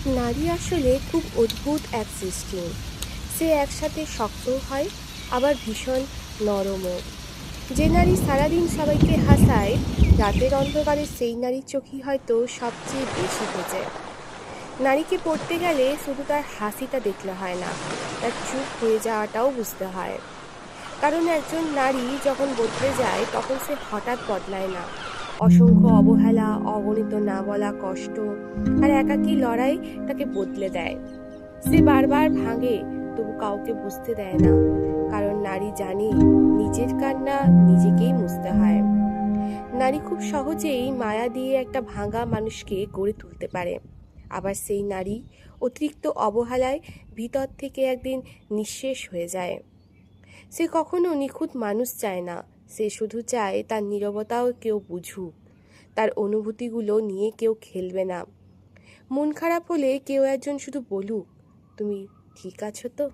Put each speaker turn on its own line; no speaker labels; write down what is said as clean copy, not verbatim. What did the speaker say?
নারী আসলে খুব অদ্ভুত এক সৃষ্টি। সে একসাথে শক্তও হয়, আবার ভীষণ নরমও। যে নারী সারাদিন সবাইকে হাসায়, রাতের অন্ধকারে সেই নারীর চোখই হয়তো সবচেয়ে বেশি খোঁজে। নারীকে পড়তে গেলে শুধু তার হাসিটা দেখলে হয় না, তার চুপ হয়ে যাওয়াটাও বুঝতে হয়। কারণ একজন নারী যখন বদলে যায় তখন সে হঠাৎ বদলায় না। অসংখ্য অবহেলা, অগণিত না বলা কষ্ট আর একাকী লড়াই তাকে বদলে দেয়। সে বারবার ভাঙে, তবু কাউকে বুঝতে দেয় না। কারণ নারী জানে, নিজের কান্না নিজেকেই মুছতে হয়। নারী খুব সহজেই মায়া দিয়ে একটা ভাঙা মানুষকে গড়ে তুলতে পারে। আবার সেই নারী অতিরিক্ত অবহেলায় ভিতর থেকে একদিন নিঃশেষ হয়ে যায়। সে কখনো নিখুঁত মানুষ চায় না, সে শুধু চায় তার নীরবতাও কেউ বুঝুক, তার অনুভূতিগুলো নিয়ে কেউ খেলবে না। মন খারাপ হলে কেউ একজন শুধু বলুক, তুমি ঠিক আছো তো।